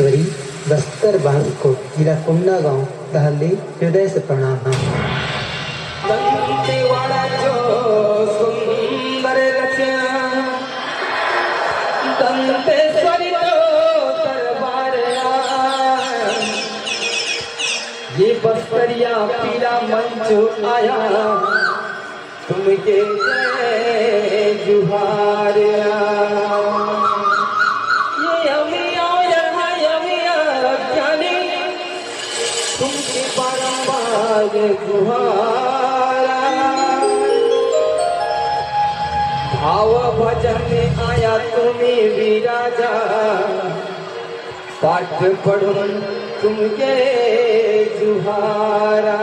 ईश्वरी बस्तर बांसकोट जिला कोंडागांव तहले हृदय से प्रणाम। दंतेवाड़ा जो सुंदर रचना दंतेश्वरी तो दरबार ये बस्तरिया पीला मंच आया तुमके जय जुहार ये अमिया ज्ञानी तुमके बारंबार गुहारा भाव भजन में आया तुम्हें विराजा पाठ पढ़ूं तुमके जुहारा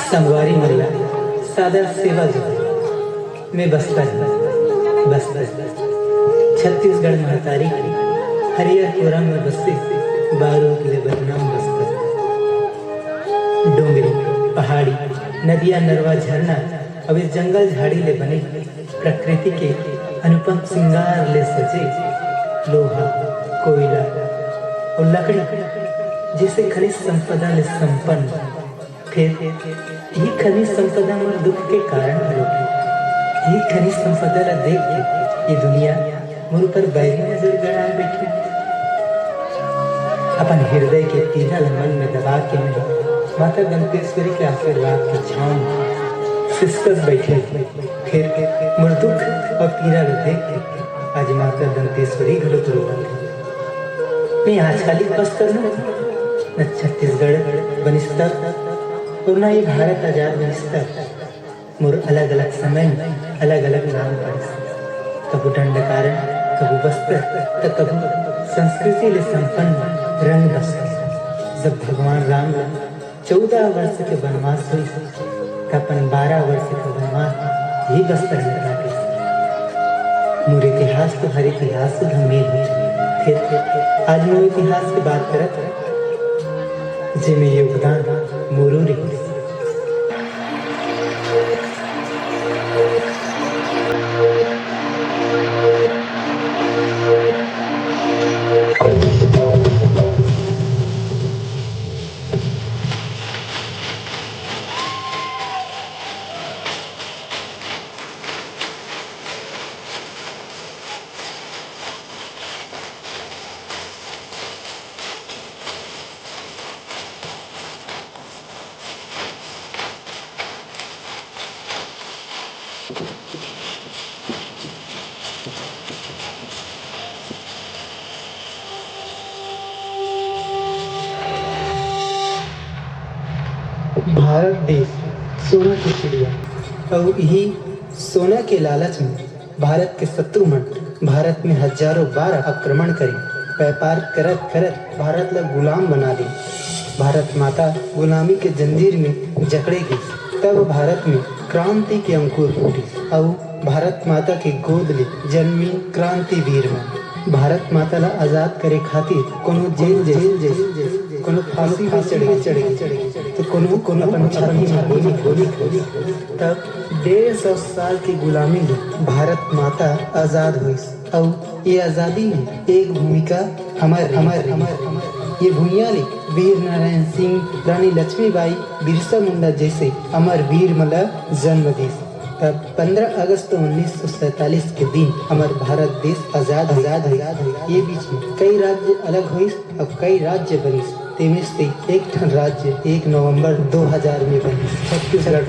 संगवारी महिला सादर सेवा जो मैं बस्तर छत्तीसगढ़ महतारी हरिहरपुरा में बसे बारों के लिए बदनाम बस्तर। डोंगरी पहाड़ी नदियां नरवा झरना अब इस जंगल झाड़ी ले बने प्रकृति के अनुपम श्रृंगार ले सजे लोहा कोयला और लकड़ी जिसे खनिज संपदा ले संपन्न। फिर यही खनिज संपदा मोर दुख के कारण रोकी। यही खनिज संपदा ला देख के ये दुनिया मोर पर बैरी नजर गड़ा बैठी। अपन हृदय के तीना मन में दबा के मैं माता दंतेश्वरी के आशीर्वाद की छांव सिसकस बैठे। फिर मोर दुख और पीड़ा ला देख के आज माता दंतेश्वरी घड़त रोवत। मैं आज खाली बस्तर न छत्तीसगढ़ बनिस्तर और ना ये भारत आजाद बनिस्तर मोर अलग अलग समय में अलग अलग नाम पड़े। कबू दंडकारण्य कबू बस्तर तो कबू संस्कृति ले संपन्न रंग बस्तर। जब भगवान राम 14 वर्ष के वनवास हुई तपन 12 वर्ष का वनवास ही बस्तर में काटे। मोर इतिहास तो हर इतिहास से धमेल हुई। फिर आज मैं इतिहास की बात करत जिसमें योगदान मोरू रे। भारत देश सोना की चिड़िया और यही सोना के लालच में भारत के शत्रु मन भारत में हजारों बार आक्रमण करी व्यापार करत करत भारत ला गुलाम बना दी। भारत माता गुलामी के जंजीर में जकड़े गई। तब भारत में क्रांति के अंकुर फूटी और भारत माता के गोद ले जन्मी क्रांति वीर मन। भारत माता ला आजाद करे खातिर कोनो जेल कोनो फांसी पे चढ़े तो कोनो अपन छाती में गोली तब 150 साल की गुलामी में भारत माता आजाद हुई। और ये आजादी में एक भूमिका हमार ये भूमिया ले वीर नारायण सिंह रानी लक्ष्मीबाई बिरसा मुंडा जैसे अमर वीर मला जन्म दी। तब 15 अगस्त 1947 के दिन हमारे भारत देश आजाद ये बीच में कई राज्य अलग हुई अब कई राज्य बनी। तेमें से एक ठन राज्य 1 नवंबर 2000 में बनी छत्तीसगढ़।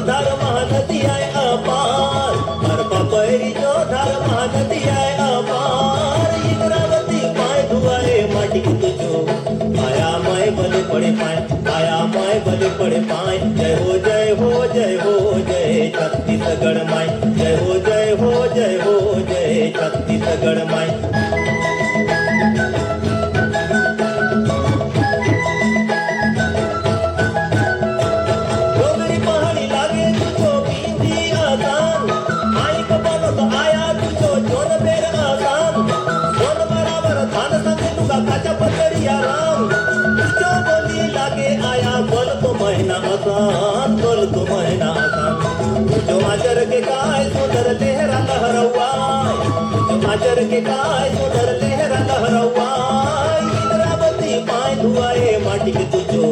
धर्म महानदी आहे अपार बर्फा पैरी जो धार महानदी आहे अपार इंद्रावती पाय धुआए माटी तुझो आया मैं बले पड़े पाए आया मैं बले पड़े पाए जय हो जय हो जय हो जय छत्तीसगढ़ माई जय हो जय हो जय हो जय छत्तीसगढ़ माई बोल तो महीना जो आचर के काय सुंदर लहरा लहरवा जो आचर के काय सुंदर लहरा लहरवा इंद्रावती पाय धुआए माटी के तुझो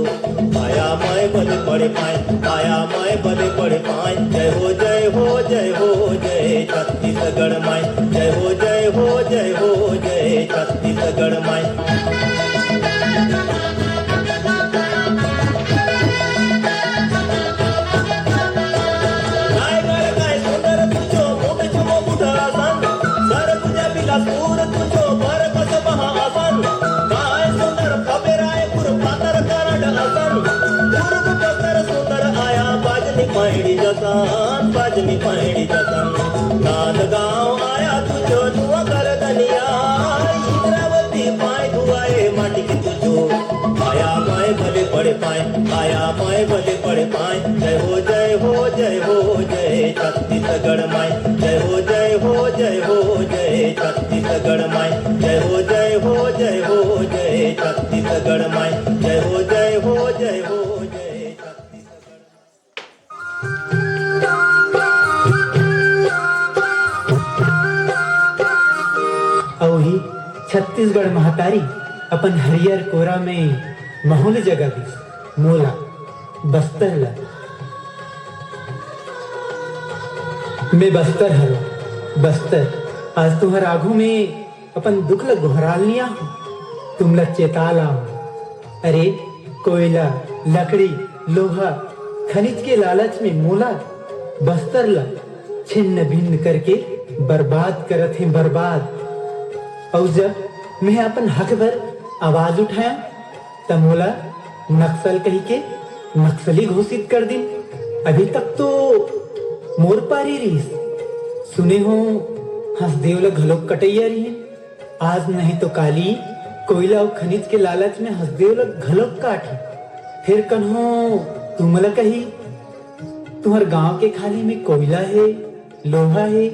आया मैं बले पड़े पाए आया मैं बले पड़े पाए जय हो जय हो जय हो जय छत्तीसगढ़ माई जय हो जय हो जय हो जय छत्तीसगढ़ माई बाजनी पायड़ी जतन नांदगांव आया तुझो दुआ कर दनिया इंद्रावती पाय धुआए माटी की तुझो आया मैं भले पड़े पाए आया मैं भले पड़े पाए जय हो जय हो जय हो जय छत्तीसगढ़ माई जय हो जय हो जय हो जय छत्तीसगढ़ माई जय हो जय हो जय हो जय छत्तीसगढ़ माई जय हो जय हो जय हो जय छत्तीसगढ़ अवही छत्तीसगढ़ महतारी अपन हरियर कोरा में महुल जगह दी मोला बस्तर ला मैं बस्तर हरो बस्तर आज तुम्हार आगू में अपन दुख ल गोहराल लिया हूँ तुम ल चेताला हूँ अरे कोयला लकड़ी लोहा खनिज के लालच में मोला बस्तर ला छिन्न भिन्न करके बर्बाद करत हैं बर्बाद और जब मैं अपन हक पर आवाज उठाया तब मोला नक्सल कही के नक्सली घोषित कर दी अभी तक तो मोर पारी रीस सुने हो हंसदेव ल घलोक कटैया रही आज नहीं तो काली कोयला और खनिज के लालच में हंसदेव ल घलोक काटी फिर कन्हो तुम ल कही तुम्हार गांव के खाली में कोयला है लोहा है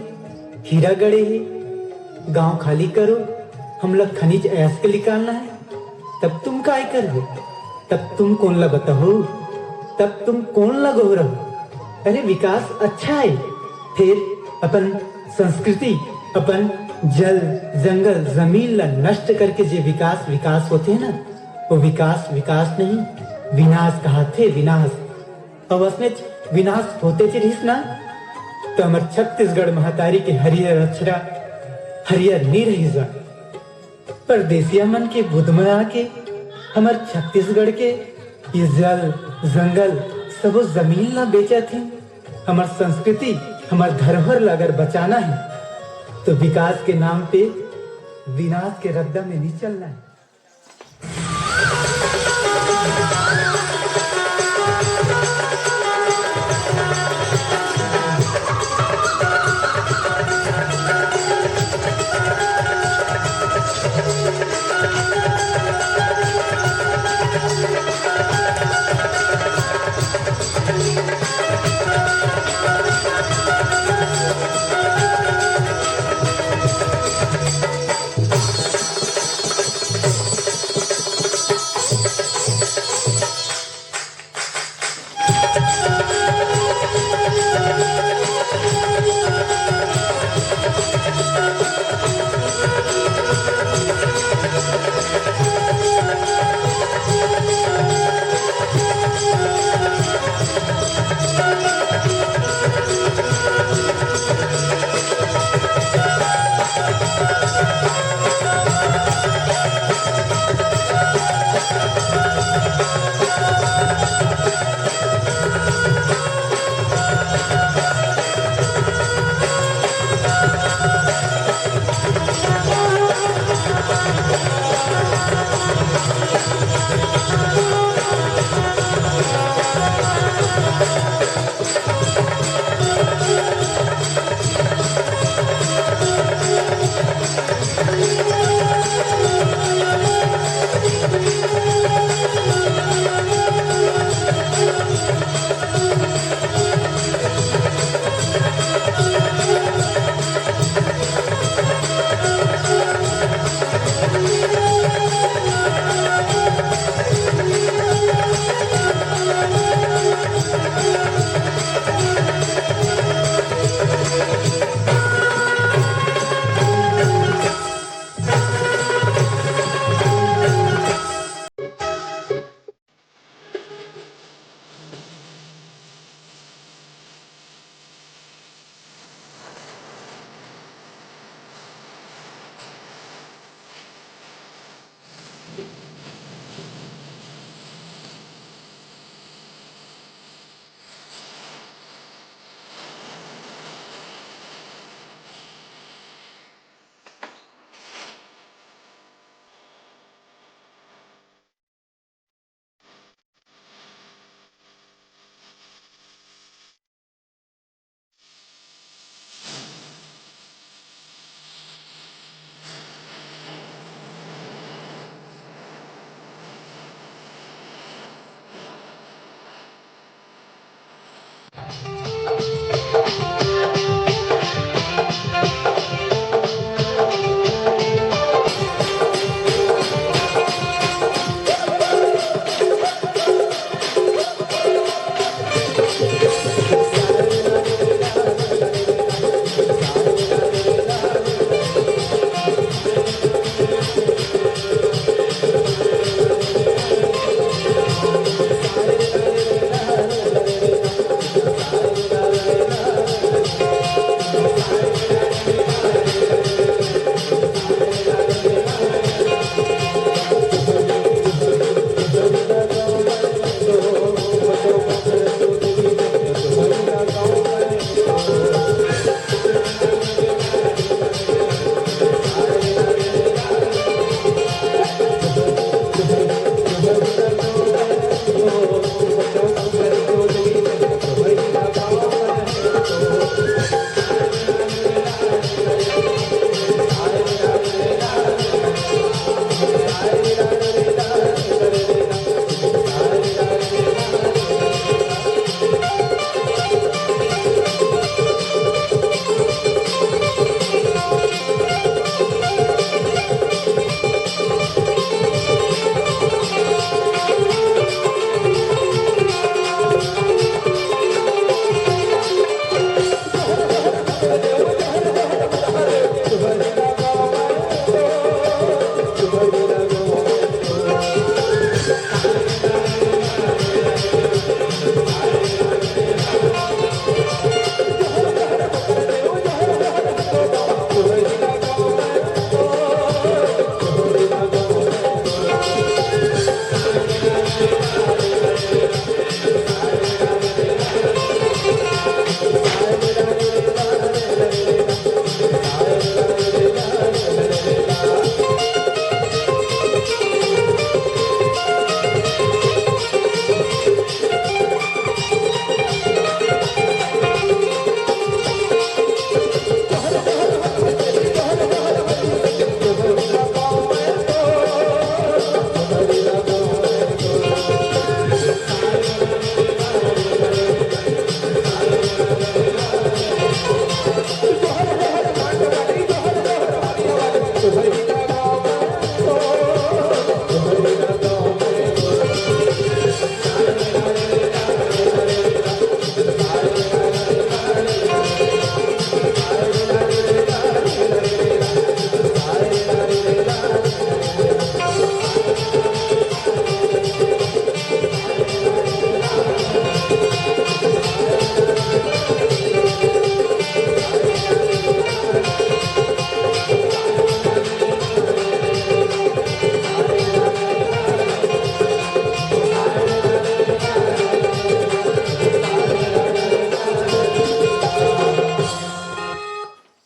हीरा गड़े है गांव खाली करो हम लोग खनिज ऐस के निकालना है तब तुम काय करो तब तुम कौन ला बताओ तब तुम कौन ला गोहरो अरे विकास अच्छा है फिर अपन संस्कृति अपन जल जंगल जमीन ला नष्ट करके जो विकास विकास होते हैं ना वो विकास विकास नहीं विनाश कहा थे विनाश और उसमें विनाश होते चलिस ना तो हमारे छत्तीसगढ़ महतारी के हरियर अक्षरा हरियर नहीं रही जा परदेसिया मन के बुध में आके हमारे छत्तीसगढ़ के ये जल जंगल सब जमीन ला बेचा थे हमार संस्कृति हमार धरोहर ला अगर बचाना है तो विकास के नाम पे विनाश के रद्दा में नहीं चलना है।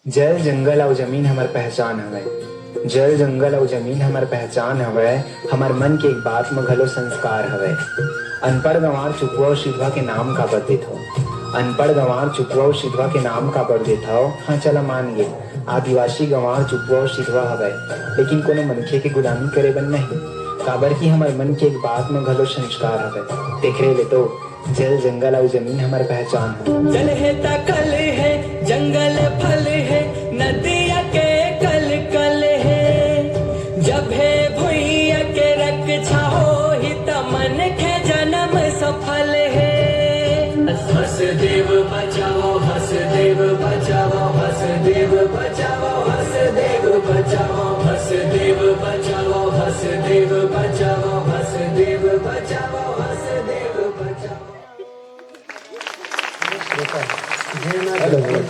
जल जंगल और जमीन हमार पहचान हवे। जल जंगल और जमीन हमार पहचान हवे। हमार मन के एक बात में घलो संस्कार हवे। अनपढ़ गंवार चुकवा और सिधवा के नाम का बढ़ देत हो। अनपढ़ गंवार चुकवा और सिधवा के नाम का बढ़ देत हो। हाँ चला मान गे आदिवासी गंवार चुकवा और सिधवा हवे, लेकिन कोनो मनखे के गुलामी करे बन नहीं। काबर की हमार मन के एक बात में घलो संस्कार हवे। देख रहे ले तो जल जंगल और जमीन हमार पहचान है। जल है तकल है, जंगल फल है, नदिया के कल कल है। जब है भुइया के रक्षा हो ही तमन के जन्म सफल है। हस देव बचाओ, हस देव बचाओ, हस देव बचाओ, हस देव बचाओ, हस देव बचाओ, हस देव बचाओ, हस देव बचाओ, हस देव बचाओ। हेलो।